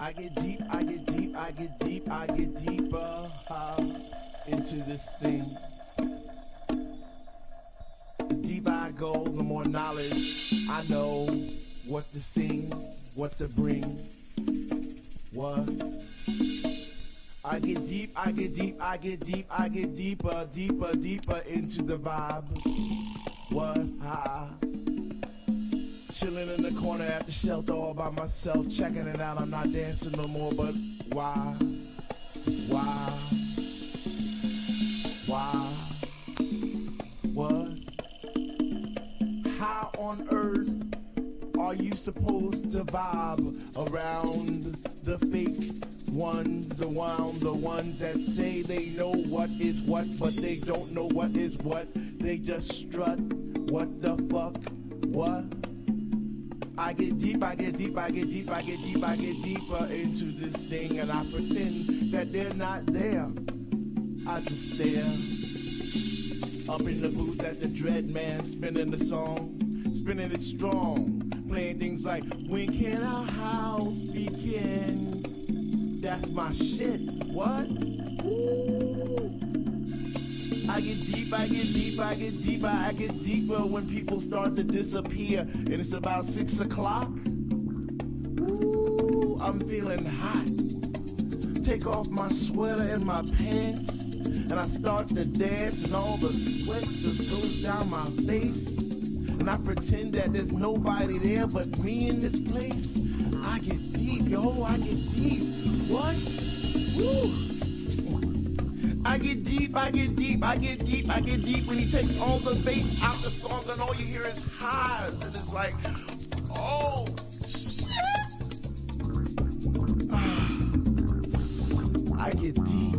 I get deep, I get deep, I get deep, I get deeper into this thing. The deeper I go, the more knowledge I know. What to sing, what to bring, what? I get deep, I get deep, I get deep, I get deeper, deeper, deeper into the vibe. What? Chilling in the corner at the shelter all by myself, checking it out. I'm not dancing no more, but why? Why? Why? What? How on earth are you supposed to vibe around the fake ones, the ones that say they know what is what, but they don't know what is what? They just strut. What the fuck? What? I get deep, I get deep, I get deep, I get deep, I get deeper into this thing, and I pretend that they're not there. I just stare. Up in the booth at the Dread Man, spinning the song, spinning it strong, playing things like, when can our house begin? That's my shit. What? Ooh. I get deep, I get deep, I get deeper, I get deeper when people start to disappear, and it's about 6 o'clock. Ooh, I'm feeling hot. Take off my sweater and my pants, and I start to dance, and all the sweat just goes down my face, and I pretend that there's nobody there but me in this place. I get deep, yo, I get deep. What? Woo! I get deep, I get deep, I get deep, I get deep when he takes all the bass out the song and all you hear is highs, and it's like, oh shit! I get deep.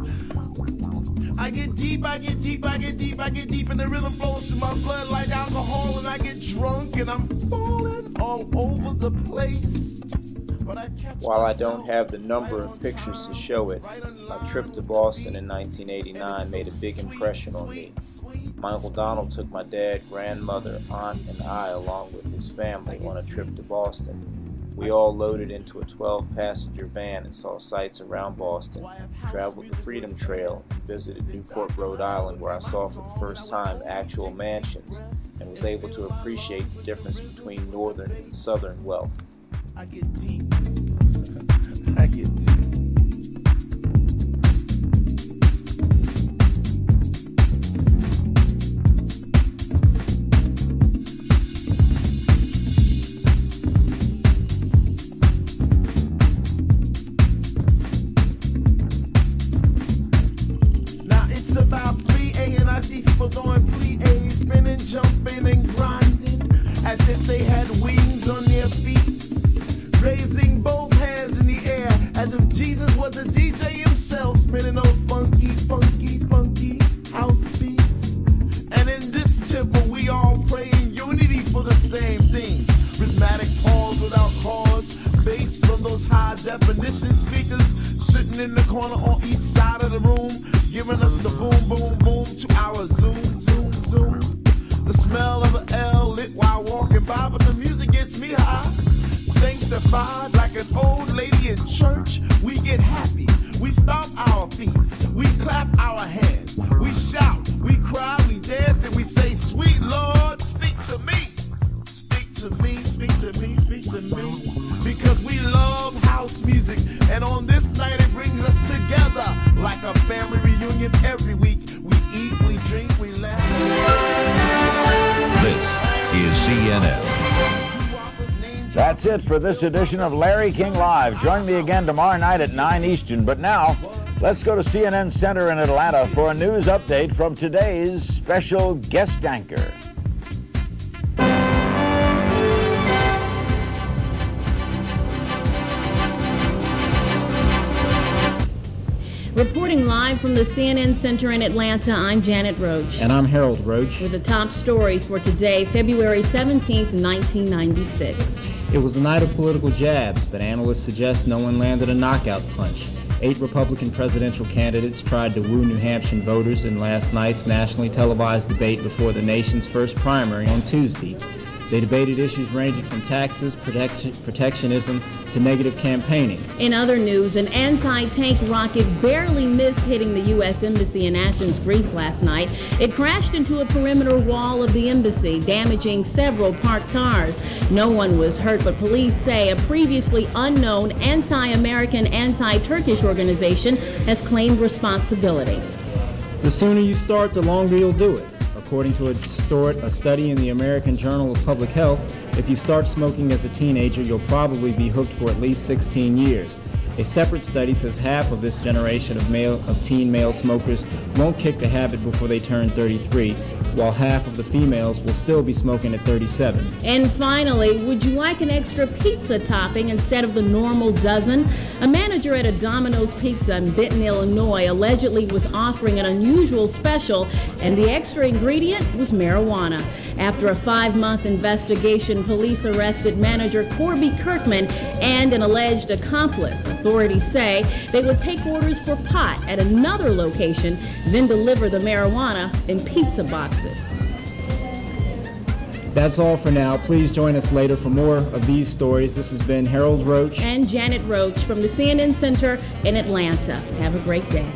I get deep, I get deep, I get deep, I get deep, and the rhythm flows through my blood like alcohol, and I get drunk and I'm falling all over the place. While I don't have the number of pictures to show it, my trip to Boston in 1989 made a big impression on me. My Uncle Donald took my dad, grandmother, aunt, and I along with his family on a trip to Boston. We all loaded into a 12-passenger van and saw sights around Boston, traveled the Freedom Trail, and visited Newport, Rhode Island, where I saw for the first time actual mansions and was able to appreciate the difference between northern and southern wealth. I get deep. I get deep. Now it's about 3 and I see people going 3A, spinning, jumping, and grinding as if they had wings on their feet. Raising both hands in the air as if Jesus was a DJ himself, spinning those funky, funky, funky house beats. And in this temple we all pray in unity for the same thing. Rhythmic pause without cause, bass from those high definition speakers sitting in the corner on each side of the room, giving us the boom, boom, boom to our zoom, zoom, zoom. The smell of an L lit while walking by, but the music gets me high. Sanctified like an old lady in church, we get happy, we stomp our feet, we clap our hands, we shout, we cry, we dance, and we say, sweet Lord, speak to me, speak to me, speak to me, speak to me, because we love house music, and on this night it brings us together like a family reunion every week. We eat, we drink, we laugh. This is CNN. That's it for this edition of Larry King Live. Join me again tomorrow night at 9 Eastern. But now, let's go to CNN Center in Atlanta for a news update from today's special guest anchor. Reporting live from the CNN Center in Atlanta, I'm Janet Roach. And I'm Harold Roach. With the top stories for today, February 17th, 1996. It was a night of political jabs, but analysts suggest no one landed a knockout punch. 8 Republican presidential candidates tried to woo New Hampshire voters in last night's nationally televised debate before the nation's first primary on Tuesday. They debated issues ranging from taxes, protectionism, to negative campaigning. In other news, an anti-tank rocket barely missed hitting the U.S. Embassy in Athens, Greece last night. It crashed into a perimeter wall of the embassy, damaging several parked cars. No one was hurt, but police say a previously unknown anti-American, anti-Turkish organization has claimed responsibility. The sooner you start, the longer you'll do it. According to a study in the American Journal of Public Health, if you start smoking as a teenager, you'll probably be hooked for at least 16 years. A separate study says half of this generation of teen male smokers won't kick the habit before they turn 33, while half of the females will still be smoking at 37. And finally, would you like an extra pizza topping instead of the normal dozen? A manager at a Domino's Pizza in Benton, Illinois, allegedly was offering an unusual special, and the extra ingredient was marijuana. After a 5-month investigation, police arrested manager Corby Kirkman and an alleged accomplice. Authorities say they would take orders for pot at another location, then deliver the marijuana in pizza boxes. That's all for now. Please join us later for more of these stories. This has been Harold Roach and Janet Roach from the CNN Center in Atlanta. Have a great day.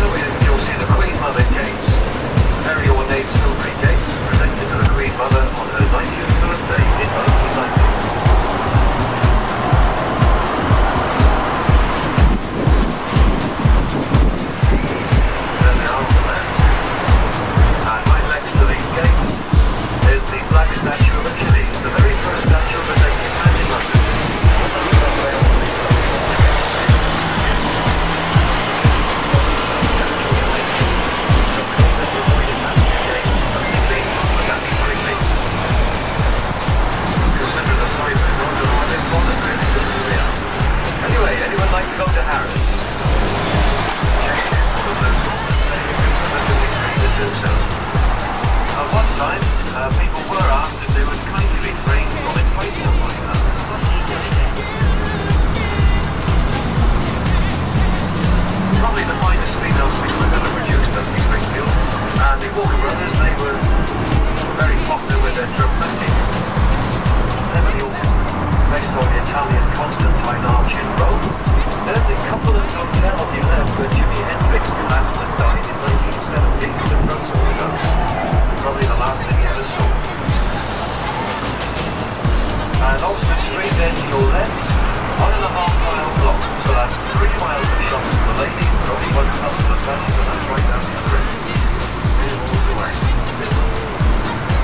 you'll see the Queen Mother gates, very ornate silvery gates, presented to the Queen Mother on her 90th birthday in 1990. There they are on the left. And right next to these gates is the Black Statue of Achilles, the very first statue of a naked man in London. Anyway, anyone like to go to Harris? At one time, people were asked if they would kindly refrain from inviting them like that. Probably the finest female sweeper ever produced at Springfield, and the Walker Brothers, they were very popular with their dramatic Emily based on the Italian Constantine Arch in Rome. There's the Cumberland Hotel on the left where Jimi Hendrix collapsed and died in 1970 with drugs overdose. Probably the last thing he ever saw. And Oxford Street then to your left, 1.5-mile block. So that's 3 miles of shops for the ladies, but only 1 couple of fashion, and that's right down the street. All the way.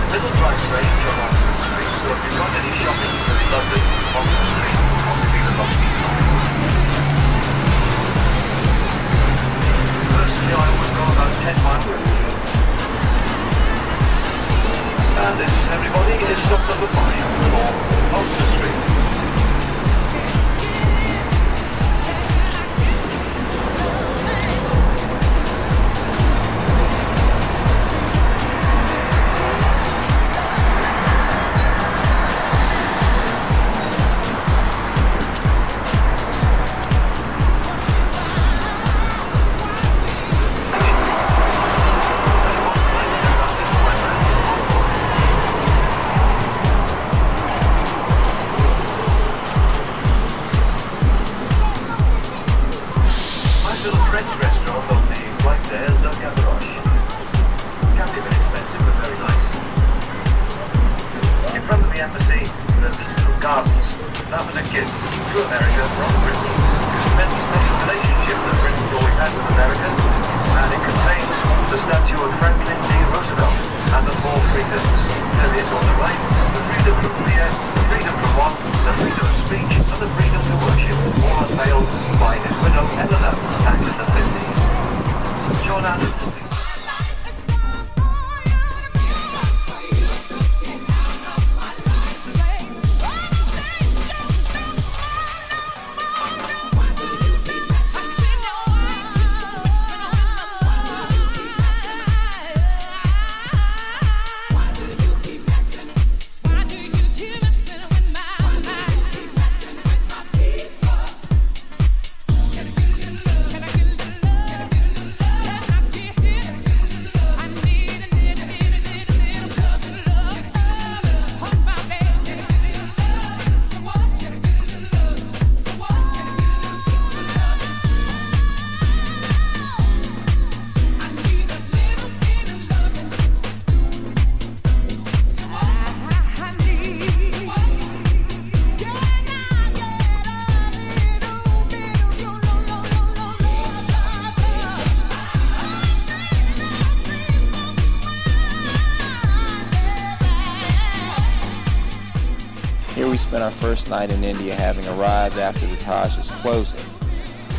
Middle price range on Oxford Street, so if you've got any shopping to do in London, Oxford Street will probably be the lucky time. Personally, I would go about 10 miles. And this, everybody, is stop number 5 for Oxford Street. Here we spent our first night in India, having arrived after the Taj's closing.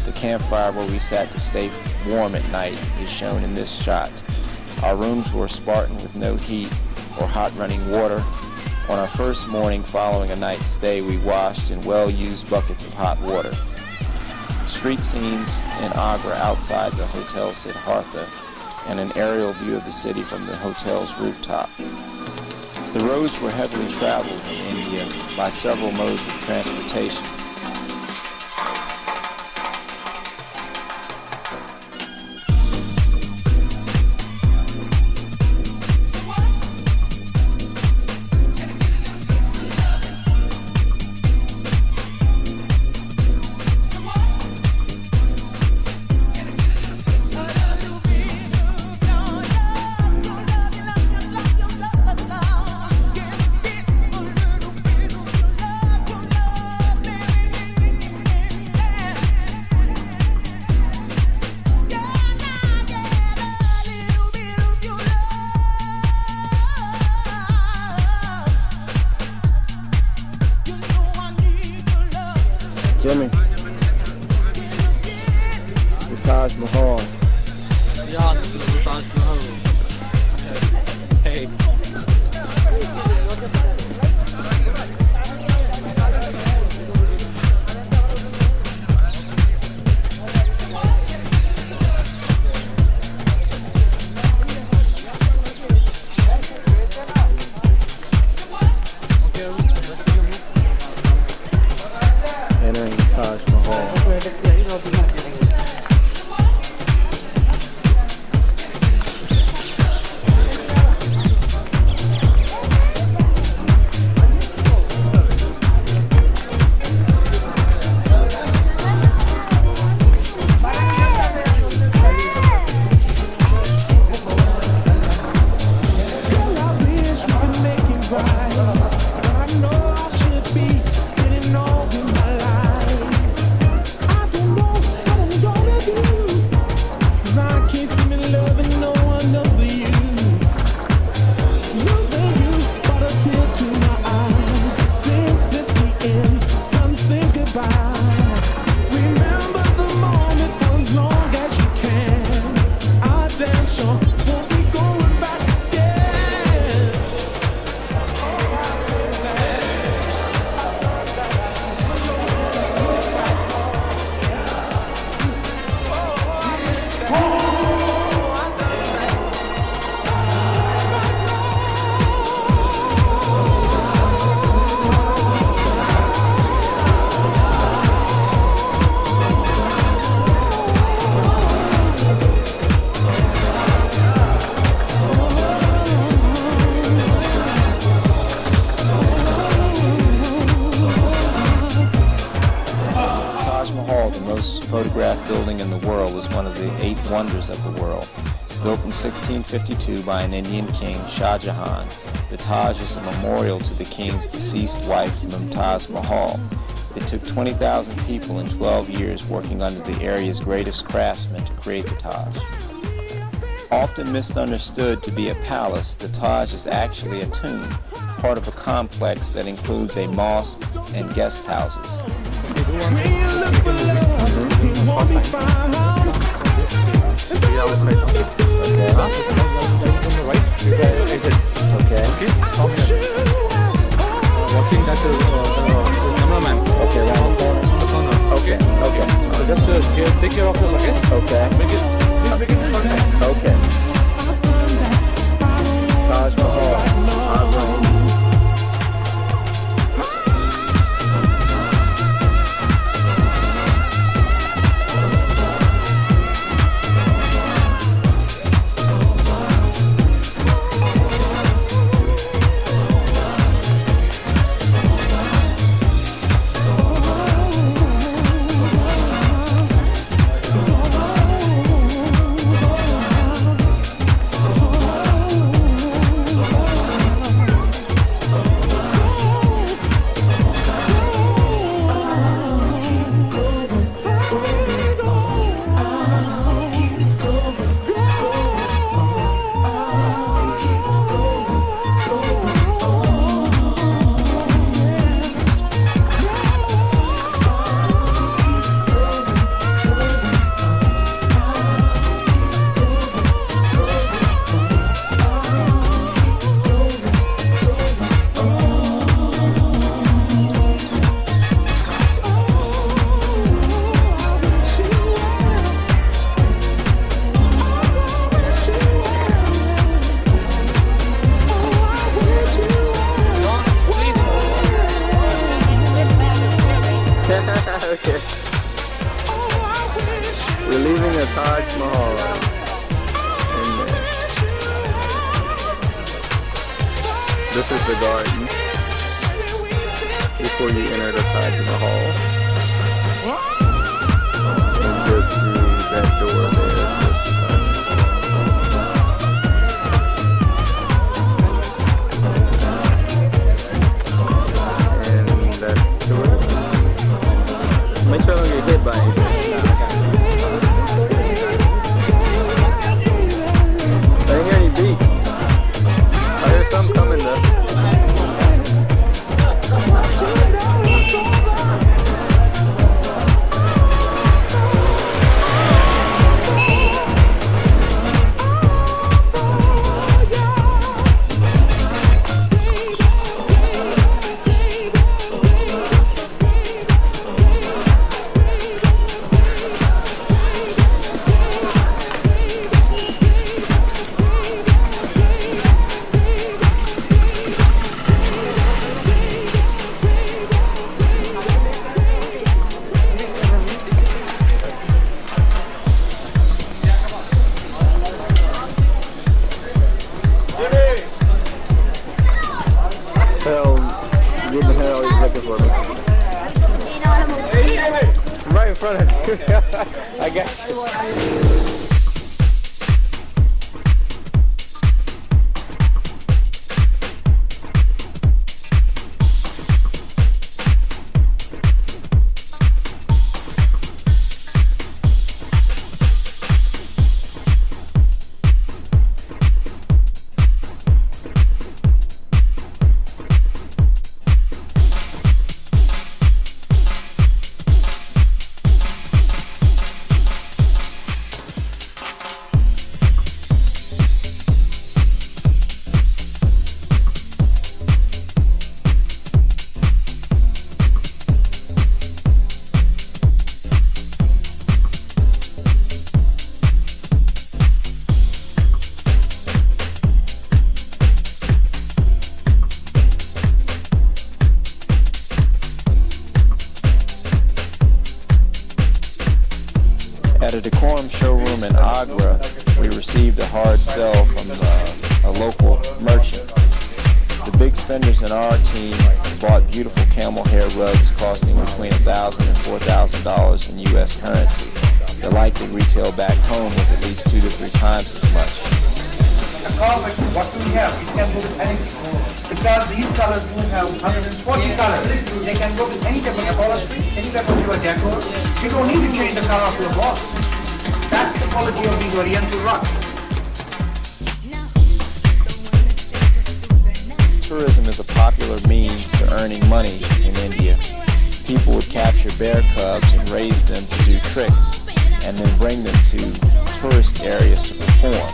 The campfire where we sat to stay warm at night is shown in this shot. Our rooms were Spartan with no heat or hot running water. On our first morning following a night's stay, we washed in well-used buckets of hot water. Street scenes in Agra outside the Hotel Siddhartha, and an aerial view of the city from the hotel's rooftop. The roads were heavily traveled in India by several modes of transportation. Hey. Entering Taj Mahal. photographed building in the world is one of the 8 wonders of the world. Built in 1652 by an Indian king, Shah Jahan, the Taj is a memorial to the king's deceased wife, Mumtaz Mahal. It took 20,000 people in 12 years working under the area's greatest craftsmen to create the Taj. Often misunderstood to be a palace, the Taj is actually a tomb, part of a complex that includes a mosque and guest houses. Walking that cameraman. Okay, around the corner. Okay. Okay. So just take care of the luggage. Okay. Make it perfect. Okay. Taj Mahal. Okay. We're leaving a Taj Mahal in there. This is the garden before you enter the Taj Mahal. And go through that door there. Make sure I don't get hit by anything. I didn't hear any beeps. I heard some coming though. received a hard sell from a local merchant. The big spenders in our team bought beautiful camel hair rugs costing between $1,000 and $4,000 in U.S. currency. The likely retail back home was at least 2 to 3 times as much. A carpet, what we have, it can go with anything. Because these colors do have 140 colors. They can go with any type of upholstery, any type of your decor. You don't need to change the color of your wall. That's the quality of these Oriental rugs. Tourism is a popular means to earning money in India. People would capture bear cubs and raise them to do tricks, and then bring them to tourist areas to perform.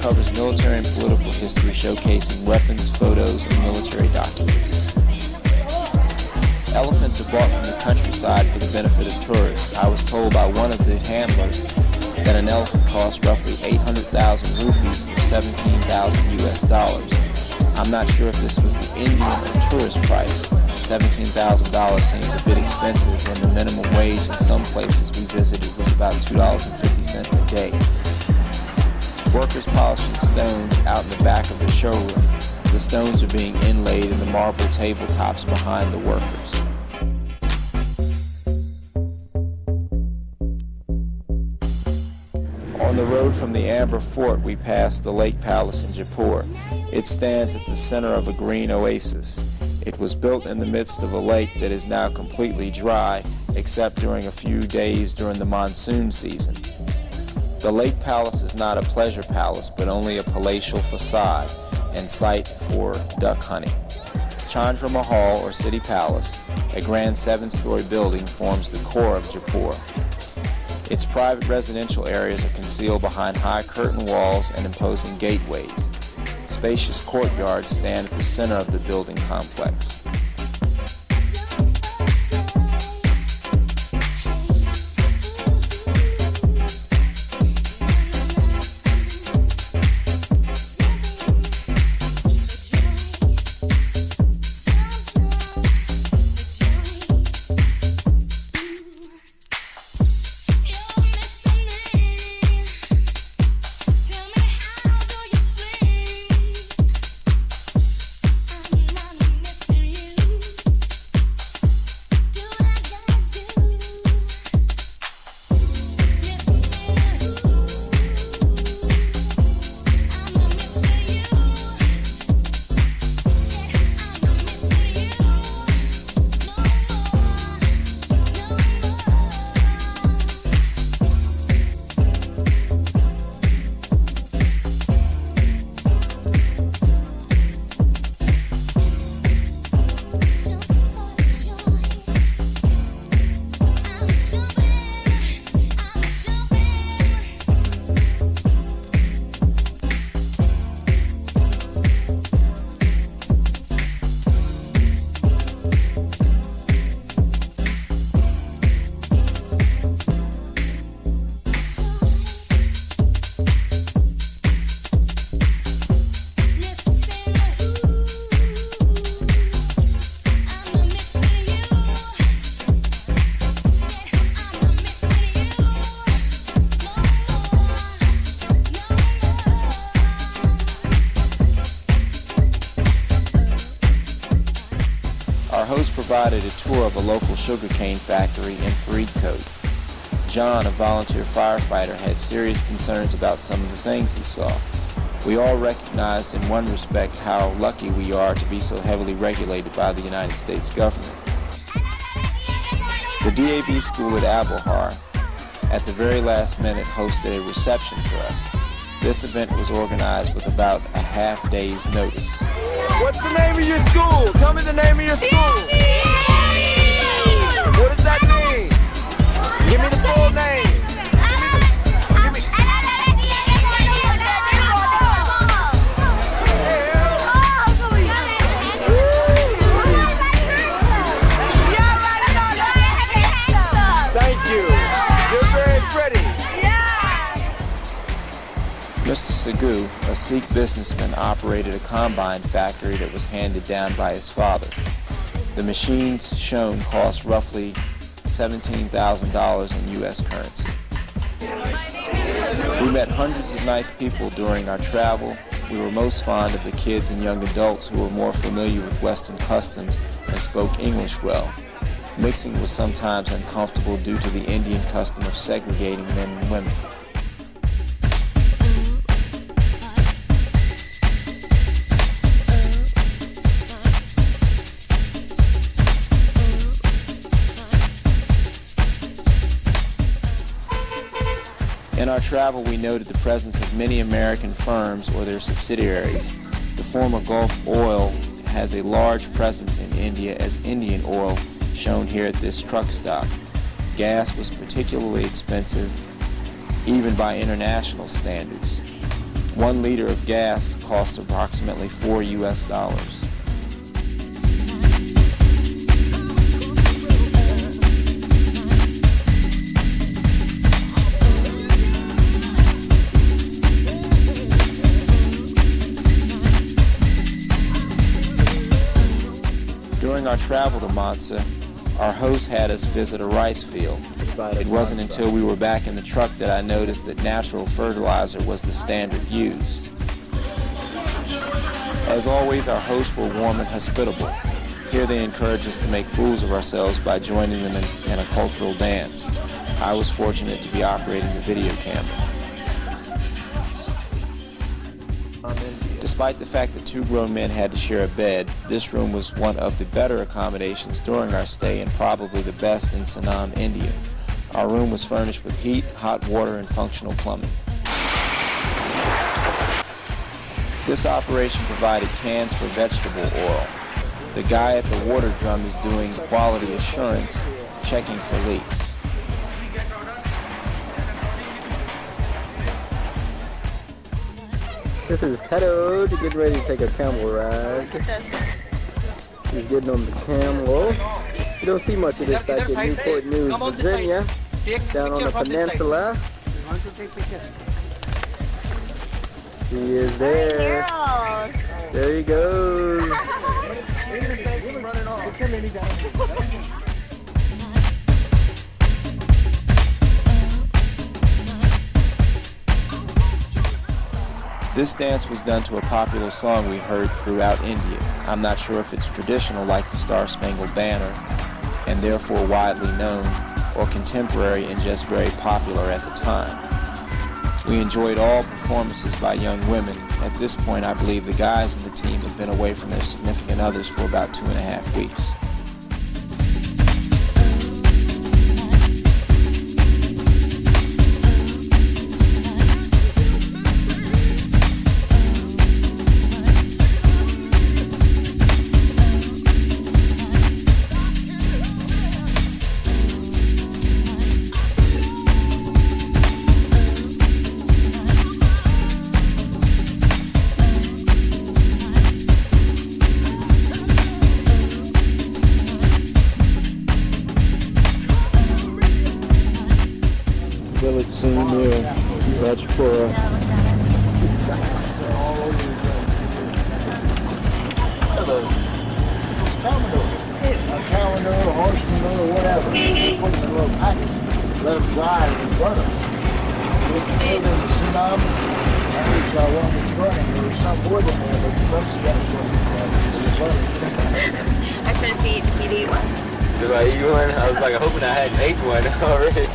Covers military and political history, showcasing weapons, photos, and military documents. Elephants are bought from the countryside for the benefit of tourists. I was told by one of the handlers that an elephant costs roughly 800,000 rupees or 17,000 US dollars. I'm not sure if this was the Indian or tourist price. $17,000 seems a bit expensive when the minimum wage in some places we visited was about $2.50 a day. Workers polishing stones out in the back of the showroom. The stones are being inlaid in the marble tabletops behind the workers. On the road from the Amber Fort, we passed the Lake Palace in Jaipur. It stands at the center of a green oasis. It was built in the midst of a lake that is now completely dry, except during a few days during the monsoon season. The Lake Palace is not a pleasure palace, but only a palatial facade and site for duck hunting. Chandra Mahal, or City Palace, a grand 7-story building, forms the core of Jaipur. Its private residential areas are concealed behind high curtain walls and imposing gateways. Spacious courtyards stand at the center of the building complex. Provided a tour of a local sugarcane factory in Faridkot. John, a volunteer firefighter, had serious concerns about some of the things he saw. We all recognized in one respect how lucky we are to be so heavily regulated by the United States government. The DAB school at Abelhar, at the very last minute, hosted a reception for us. This event was organized with about a half day's notice. What's the name of your school? Tell me the name of your school. What does that mean? Give me the full name. Mr. Sagu, a Sikh businessman, operated a combine factory that was handed down by his father. The machines shown cost roughly $17,000 in U.S. currency. We met hundreds of nice people during our travel. We were most fond of the kids and young adults who were more familiar with Western customs and spoke English well. Mixing was sometimes uncomfortable due to the Indian custom of segregating men and women. In our travel, we noted the presence of many American firms or their subsidiaries. The former Gulf Oil has a large presence in India as Indian Oil, shown here at this truck stop. Gas was particularly expensive, even by international standards. 1 liter of gas cost approximately $4 US. During our travel to Mansa, our host had us visit a rice field. It wasn't until we were back in the truck that I noticed that natural fertilizer was the standard used. As always, our hosts were warm and hospitable. Here they encouraged us to make fools of ourselves by joining them in a cultural dance. I was fortunate to be operating the video camera. Despite the fact that 2 grown men had to share a bed, this room was one of the better accommodations during our stay and probably the best in Sanam, India. Our room was furnished with heat, hot water, and functional plumbing. This operation provided cans for vegetable oil. The guy at the water drum is doing quality assurance, checking for leaks. This is Pedo to get ready to take a camel ride. He's getting on the camel. You don't see much of this back in Newport News, Virginia, down on the peninsula. He is there. There he goes. This dance was done to a popular song we heard throughout India. I'm not sure if it's traditional like the Star-Spangled Banner, and therefore widely known, or contemporary and just very popular at the time. We enjoyed all performances by young women. At this point, I believe the guys in the team had been away from their significant others for about 2.5 weeks. Village scene near Rajpura. A calendar, a horseman, or whatever. Put it in a little package. Let them dry and burn them. It's made in the tsunami. I think one was burning. There was some wood in there, but most of that was burning. I should have seen if you'd eat one. Did I eat one? I was like, hoping I hadn't ate one already.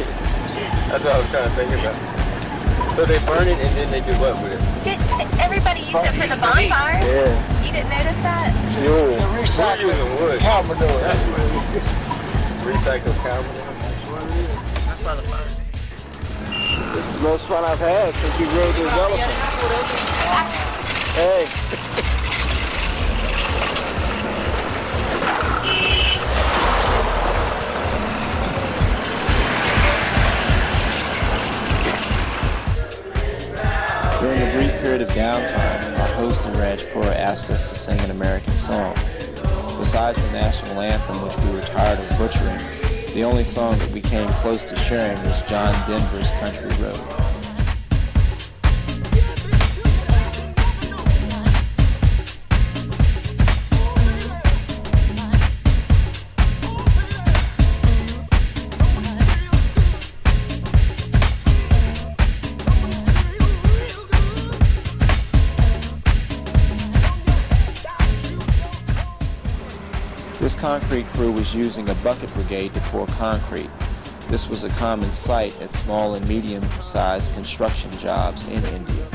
That's what I was trying to think about. So they burn it and then they do what with it? Everybody used it for the bonfires. Yeah. You didn't notice that? Yo. Recycling wood. Cow manure. That's what it is. Recycled cow manure. That's why the fun. This is the most fun I've had since we rode this elephant. Hey. During a brief period of downtime, our host in Rajpura asked us to sing an American song. Besides the national anthem, which we were tired of butchering, the only song that we came close to sharing was John Denver's Country Road. This concrete crew was using a bucket brigade to pour concrete. This was a common sight at small and medium-sized construction jobs in India.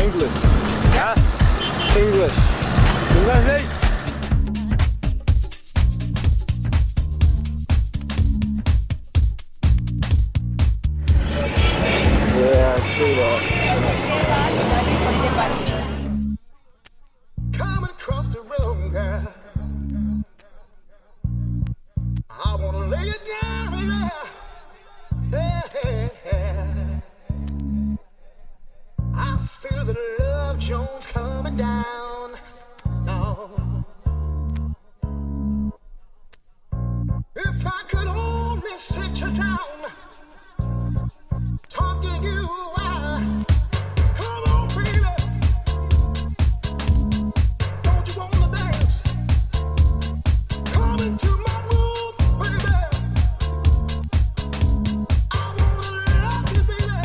English. Yeah. English. English. Yeah, I see that. Coming across the road, girl. I wanna lay it down, yeah. I feel the love Jones coming down. No. If I could only sit you down, talk to you, come on, baby. Don't you wanna dance? Come into my room, baby. I wanna love you, baby.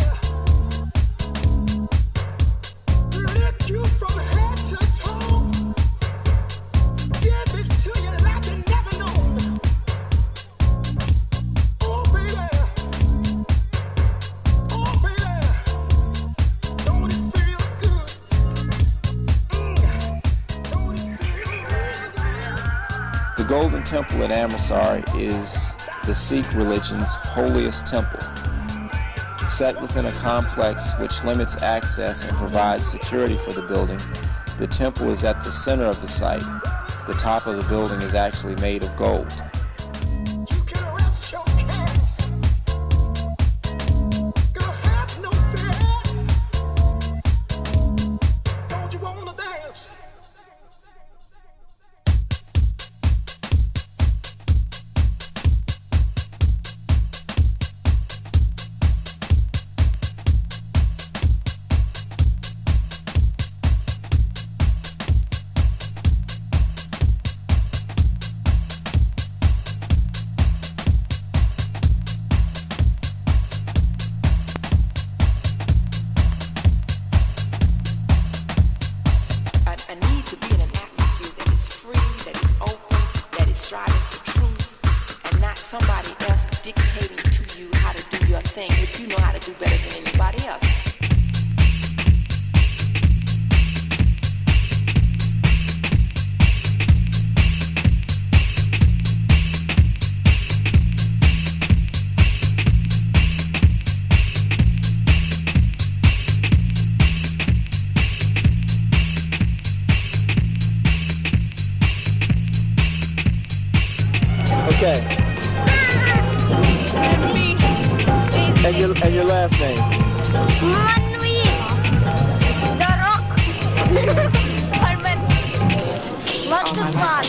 Lick you from head to toe. Give it to you like you never known. Oh, baby. The Golden Temple at Amritsar is the Sikh religion's holiest temple. Set within a complex which limits access and provides security for the building, the temple is at the center of the site. The top of the building is actually made of gold. Okay. And your last name? Manwi. The Rock. Herman. Lots of fun.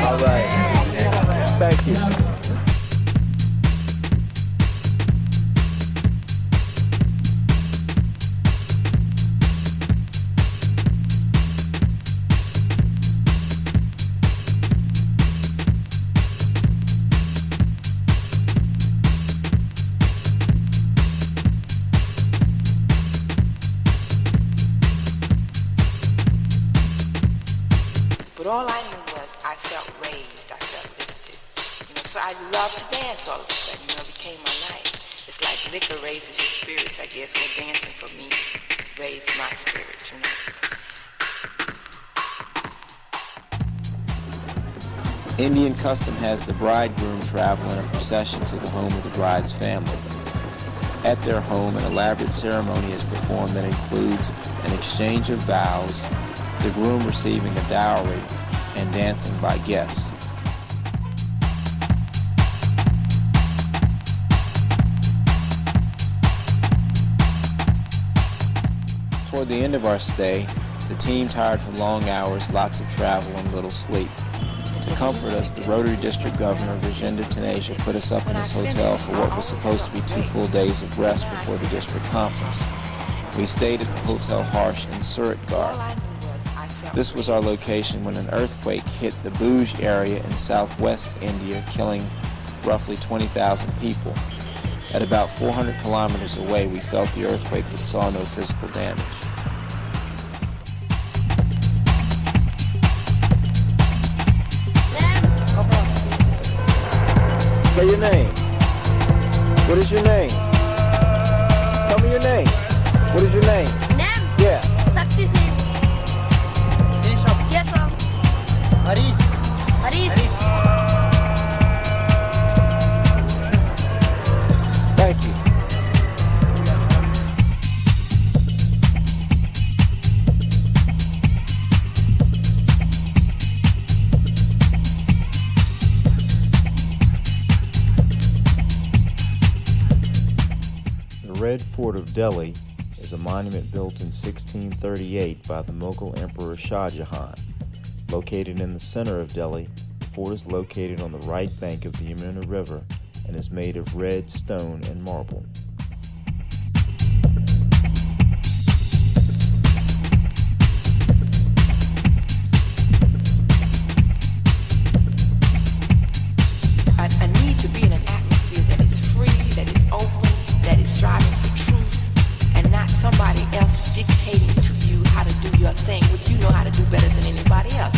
All right. Thank you. But all I knew was I felt raised, I felt lifted. You know, so I loved to dance all of a sudden, you know, it became my life. It's like liquor raises your spirits, I guess. Well, dancing for me raised my spirit, you know. Indian custom has the bridegroom travel in a procession to the home of the bride's family. At their home, an elaborate ceremony is performed that includes an exchange of vows, the groom receiving a dowry, and dancing by guests. Toward the end of our stay, the team, tired from long hours, lots of travel, and little sleep. To comfort us, the Rotary District Governor, Virginia Tanasia, put us up in his hotel for what was supposed to be 2 full days of rest before the district conference. We stayed at the Hotel Harsh in Suratgarh. This was our location when an earthquake hit the Bhuj area in southwest India, killing roughly 20,000 people. At about 400 kilometers away, we felt the earthquake but saw no physical damage. Say your name. What is your name? Tell me your name. What is your name? Name? Yeah. Sakti Singh. Yes, sir. Haris. Thank you. The Red Fort of Delhi is a monument built in 1638 by the Mughal Emperor Shah Jahan. Located in the center of Delhi, the fort is located on the right bank of the Yamuna River and is made of red stone and marble. I need to be in an atmosphere that is free, that is open, that is striving for truth, and not somebody else dictating to you how to do your thing, which you know how to do better than anybody else.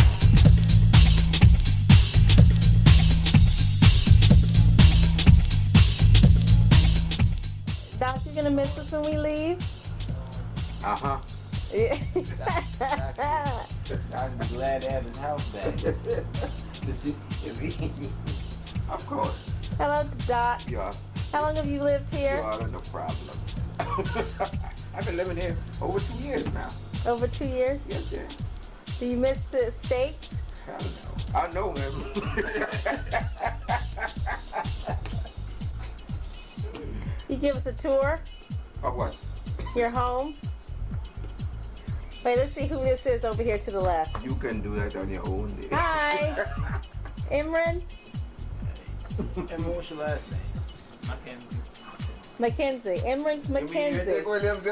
Doc, you gonna miss us when we leave? Uh-huh. Yeah. I'd be glad to have his house back. Of course. Hello, Doc. Yeah. How long have you lived here? Yeah, no problem. I've been living here over 2 years now. Over 2 years? Yes, yeah. Do you miss the States? Hell no. I know, man. You give us a tour? Of what? Your home? Wait, let's see who this is over here to the left. You can do that on your own day. Hi. Imran? And what's your last name? Mackenzie. Imran Mackenzie.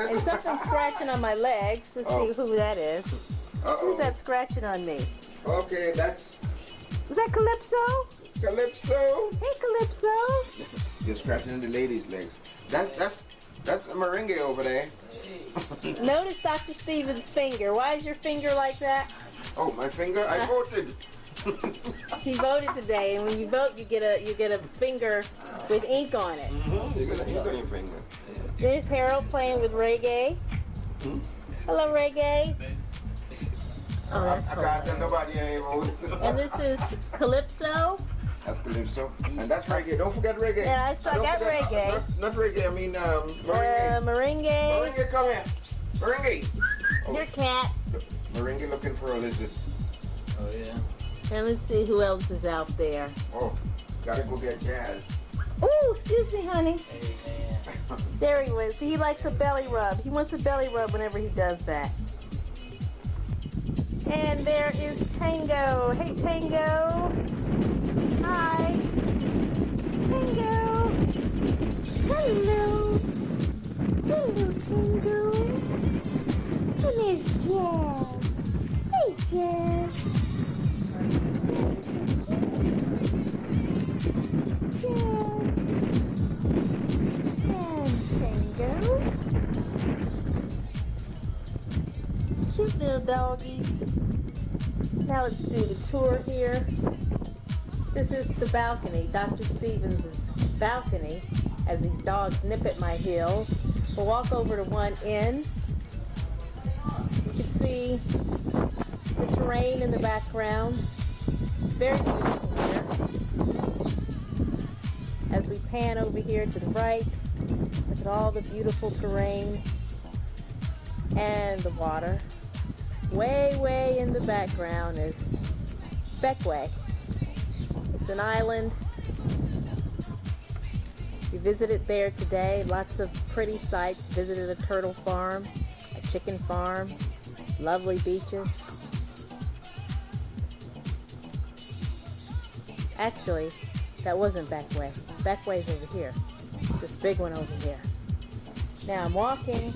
And something's scratching on my legs. Let's see who that is. Who's that scratching on me? Okay, that's... Is that Calypso? Calypso. Hey, Calypso. You're scratching in the ladies' legs. That's a meringue over there. Notice Dr. Stevens' finger. Why is your finger like that? Oh, my finger? I voted. He voted today, and when you vote, you get a finger with ink on it. You got an ink on your finger. There's Harold playing with reggae. Hello, reggae. Oh, that's I can't tell nobody I ain't voted. And this is Calypso. That's Calypso. And that's reggae. Don't forget reggae. Yeah, I got reggae. Not reggae, I mean Merengue. Merengue, come here. Merengue. Your cat. Merengue looking for a lizard. Oh, yeah. And let's see who else is out there. Oh, gotta go get Jazz. Oh, excuse me, honey. Hey, man. There he was. He likes a belly rub. He wants a belly rub whenever he does that. And there is Tango. Hey, Tango. Hi. Tango. Hello. Hello, Tango. And there's Jazz. Hey, Jazz. Cute little doggies. Now let's do the tour here. This is the balcony, Dr. Stevens' balcony, as these dogs nip at my heels. We'll walk over to one end. You can see the terrain in the background. Very beautiful here. As we pan over here to the right, look at all the beautiful terrain and the water. Way in the background is Beckway. It's an island. We visited there today. Lots of pretty sights. Visited a turtle farm, a chicken farm, lovely beaches. Actually, that wasn't Beckway. Beckway's over here. This big one over here. Now I'm walking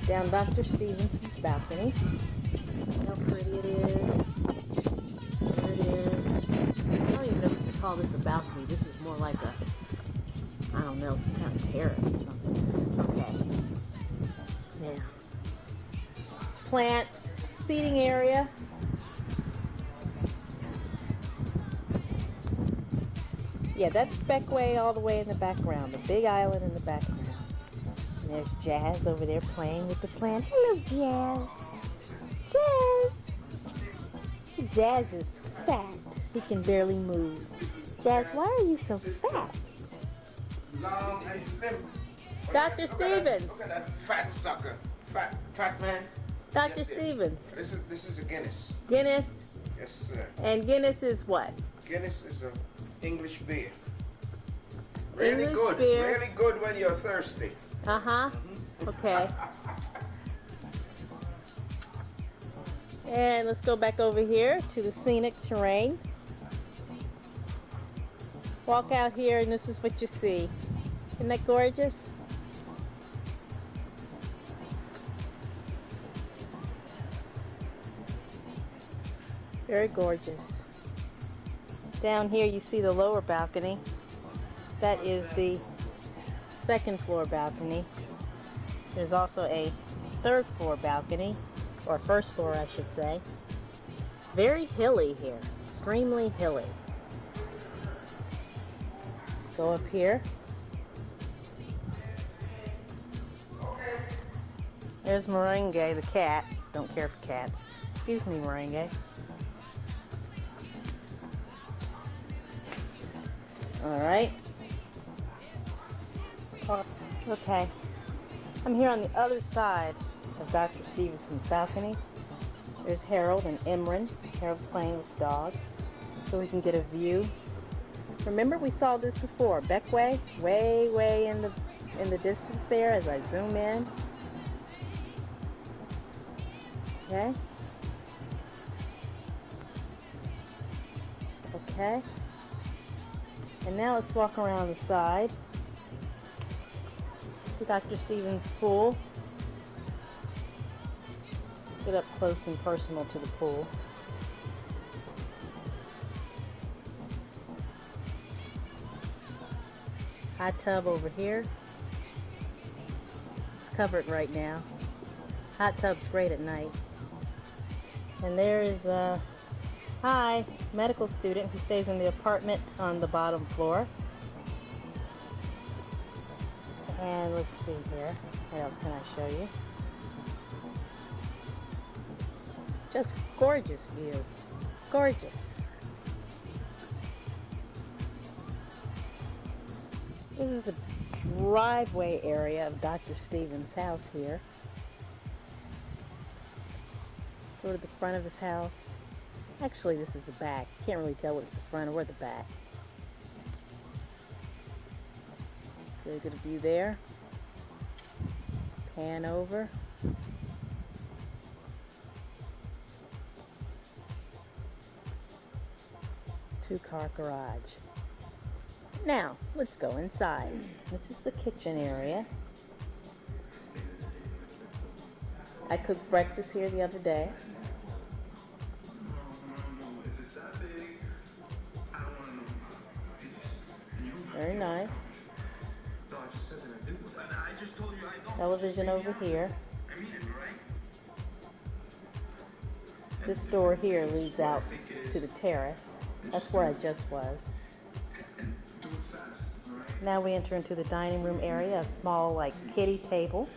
down Dr. Stevens' balcony. Look how pretty it is. There it is. I don't even know if you can call this a balcony. This is more like a, I don't know, some kind of terrace or something. Okay. Now, plants, seating area. Yeah, that's Beckway all the way in the background, the big island in the background. And there's Jazz over there playing with the plant. Hello, Jazz. Jazz is fat. He can barely move. Jazz, why are you so fat? Long and slim. Dr. Stevens. Look at that fat sucker. Fat man. Dr. Yes, Stevens. This is a Guinness. Guinness. Yes, sir. And Guinness is what? Guinness is a English beer. Really English good. beer. Really good when you're thirsty. Uh-huh. Okay. And let's go back over here to the scenic terrain. Walk out here and this is what you see. Isn't that gorgeous? Very gorgeous. Down here you see the lower balcony. That is the second floor balcony. There's also a third floor balcony, or first floor I should say. Very hilly here, extremely hilly. Go up here. There's Merengue, the cat. Don't care for cats. Excuse me, Merengue. All right. Okay. I'm here on the other side of Dr. Stevenson's balcony. There's Harold and Imran. Harold's playing with the dog, so we can get a view. Remember, we saw this before. Beckway, way in the distance there as I zoom in. Okay. Okay. And now let's walk around the side. See Dr. Stevens' pool. Let's get up close and personal to the pool. Hot tub over here. It's covered right now. Hot tub's great at night. And there is a medical student who stays in the apartment on the bottom floor. And let's see here. What else can I show you? Just gorgeous view. Gorgeous. This is the driveway area of Dr. Stevens' house here. Sort of the front of his house. Actually, this is the back. Can't really tell what's the front or the back. Really good view there. Pan over. Two-car garage. Now, let's go inside. This is the kitchen area. I cooked breakfast here the other day. Very nice. Television over here. This door here leads out to the terrace. That's where I just was. Now we enter into the dining room area, a small like kiddie table.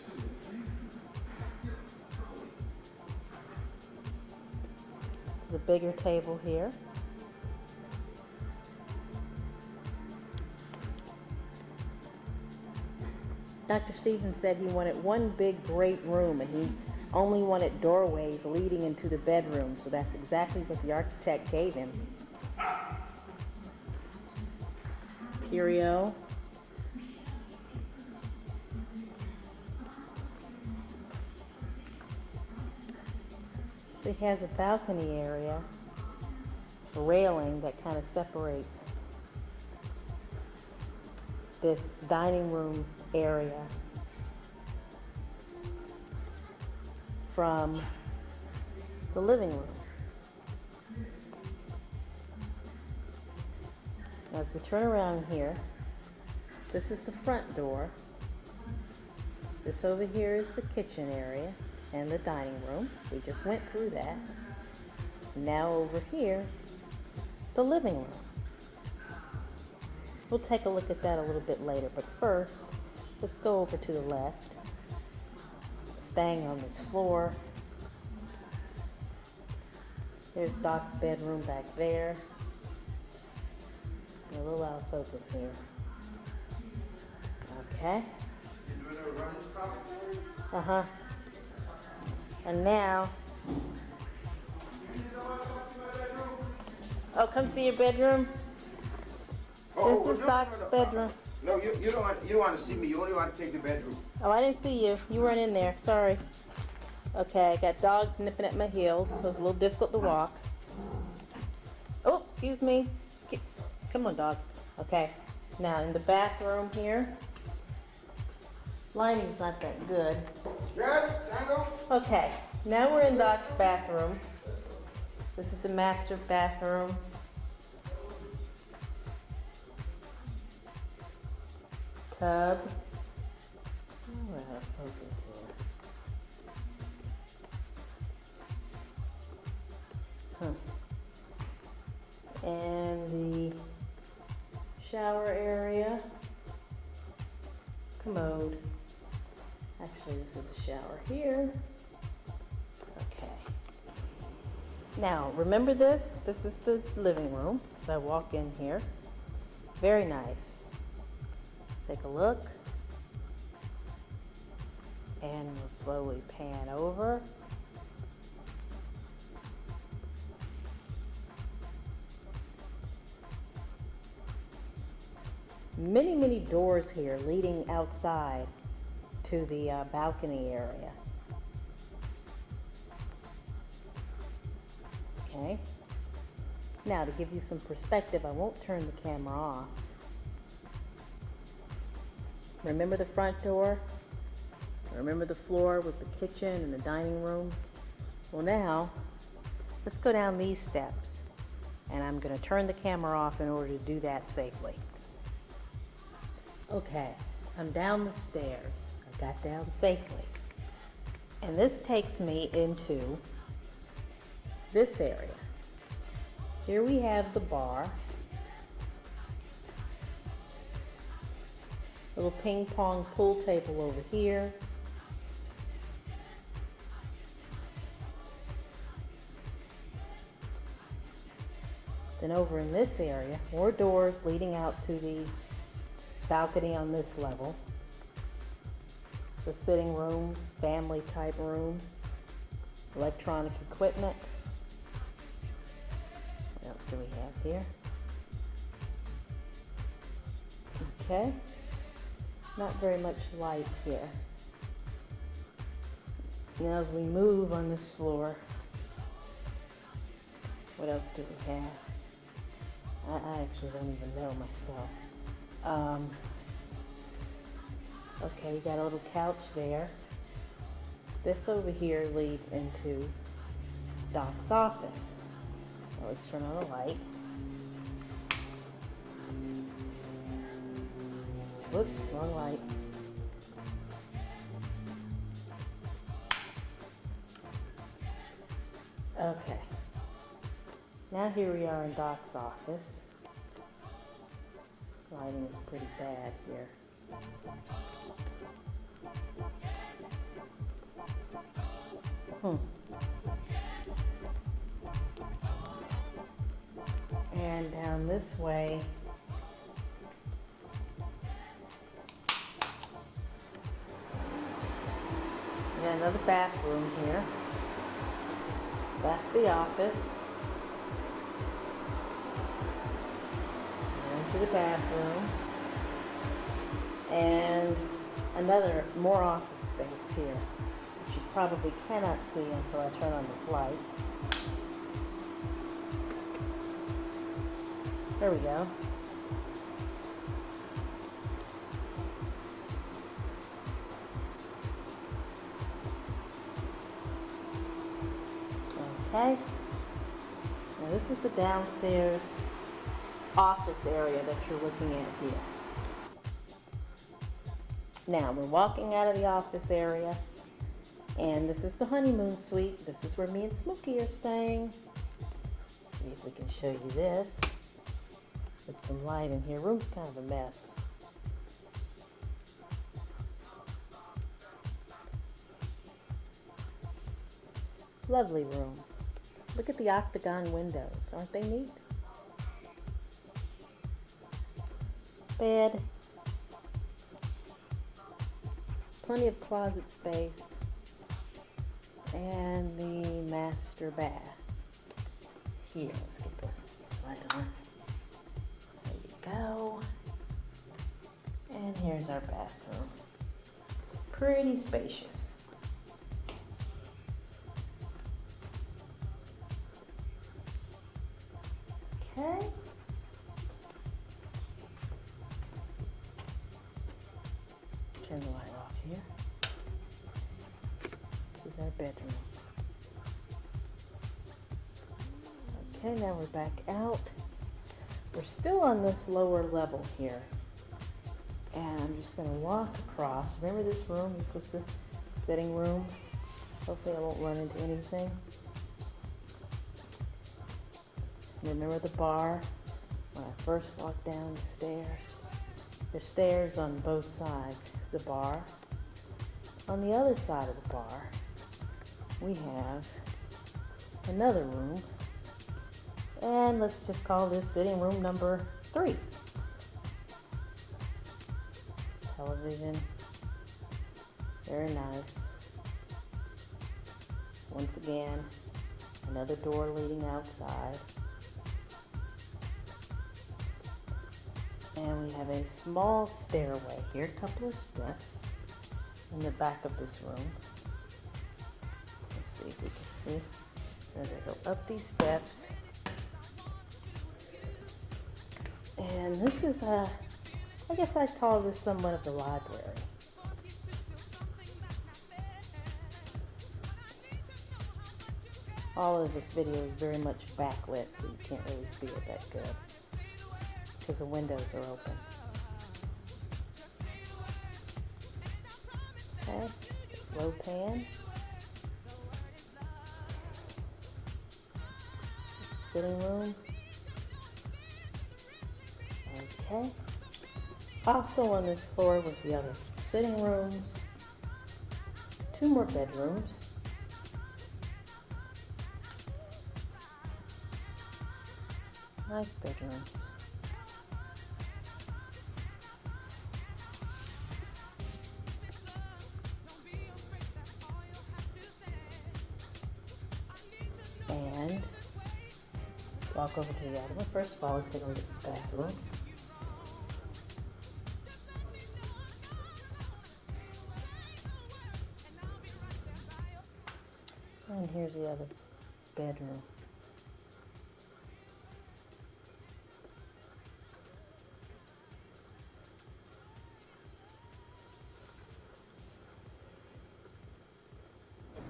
The bigger table here. Dr. Stevens said he wanted one big great room and he only wanted doorways leading into the bedroom, so that's exactly what the architect gave him. Curio. So he has a balcony area, a railing that kind of separates this dining room area from the living room. As we turn around here, this is the front door. This over here is the kitchen area and the dining room. We just went through that. Now over here, the living room. We'll take a look at that a little bit later, but first, let's go over to the left. Staying on this floor. There's Doc's bedroom back there. A little out of focus here. Okay. Uh-huh. And now, oh, come see your bedroom. This is Doc's bedroom. No, you don't want to see me. You only want to take the bedroom. Oh, I didn't see you. You weren't in there. Sorry. Okay, I got dogs nipping at my heels, so it's a little difficult to walk. Oh, excuse me. Come on, dog. Okay. Now, in the bathroom here, lighting's not that good. Yes, Tango. Okay, now we're in Doc's bathroom. This is the master bathroom. Tub. Oh, we're out of focus here. Huh. And the shower area. Commode. Actually, this is a shower here. Okay. Now, remember this? This is the living room. So I walk in here. Very nice. Let's take a look. And we'll slowly pan over. Many, many doors here leading outside to the balcony area. Okay. Now, to give you some perspective, I won't turn the camera off. Remember the front door? Remember the floor with the kitchen and the dining room? Well, now, let's go down these steps. And I'm going to turn the camera off in order to do that safely. Okay, I'm down the stairs. I got down safely. And this takes me into this area. Here we have the bar. Little ping pong pool table over here. Then over in this area, more doors leading out to the balcony on this level. It's a sitting room, family type room, electronic equipment. What else do we have here? Okay, not very much light here. Now as we move on this floor, what else do we have? I actually don't even know myself. Okay, you got a little couch there. This over here leads into Doc's office. Now let's turn on the light. Whoops, wrong light. Okay. now here we are in Doc's office. Lighting is pretty bad here. And down this way, we got another bathroom here. That's the office. Into the bathroom. And another, more office space here, which you probably cannot see until I turn on this light. There we go. Okay. Now this is the downstairs office area that you're looking at here. Now we're walking out of the office area, and this is the honeymoon suite. This is where me and Smokey are staying. Let's see if we can show you this. Put some light in here. Room's kind of a mess. Lovely room. Look at the octagon windows. Aren't they neat? Bed. Plenty of closet space. And the master bath. Here, let's get the light on. There you go. And here's our bathroom. Pretty spacious. Okay. Turn the light off here. This is our bedroom. Okay, now we're back out. We're still on this lower level here. And I'm just going to walk across. Remember this room? This was the sitting room. Hopefully I won't run into anything. Remember the bar? When I first walked down the stairs. There's stairs on both sides. The bar. On the other side of the bar, we have another room. And let's just call this sitting room number 3. Television. Very nice. Once again, another door leading outside. And we have a small stairway here, a couple of steps in the back of this room. Let's see if we can see. So they go up these steps. And this is I guess I call this somewhat of the library. All of this video is very much backlit, so you can't really see it that good, because the windows are open. Okay, low pan. Sitting room. Okay. Also on this floor was the other sitting rooms, 2 more bedrooms. Nice bedroom. And walk over to the other one. First of all, let's take a look at this bathroom. And here's the other bedroom.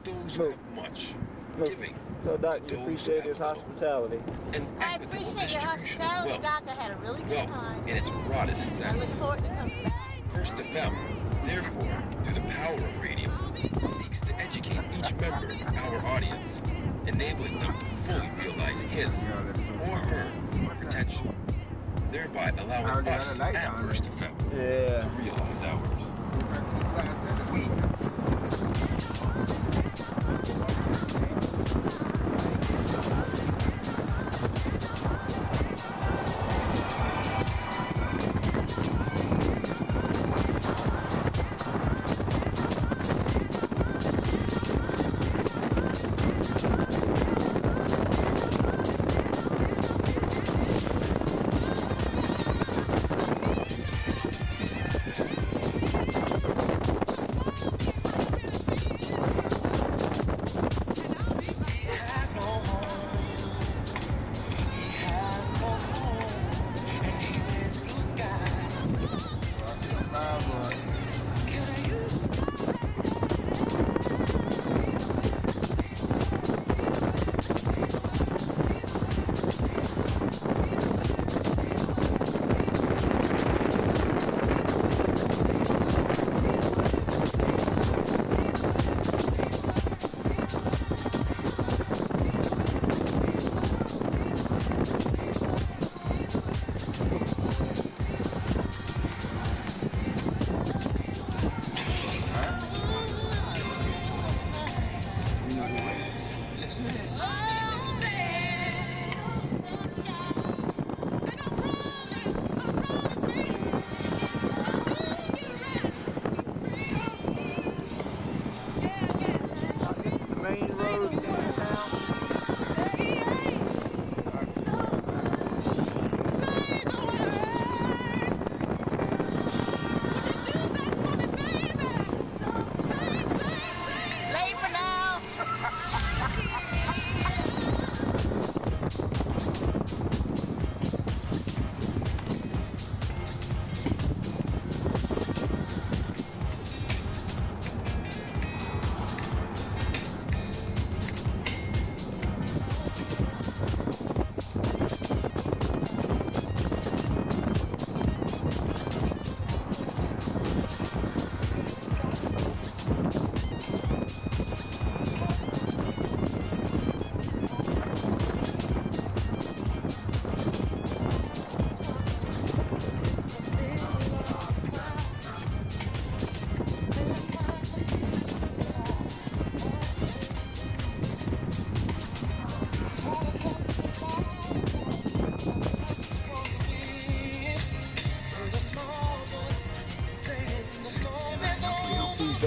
Those who have much giving. So, Doc, you appreciate his hospitality. I appreciate your hospitality, Doc. I had a really good time. In its broadest sense. I look forward to coming back. First FM, therefore, through the power of radio, seeks to educate each member, our audience, enabling them to fully realize his or her potential, thereby allowing us at First Effect to realize ours.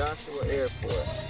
Joshua Airport.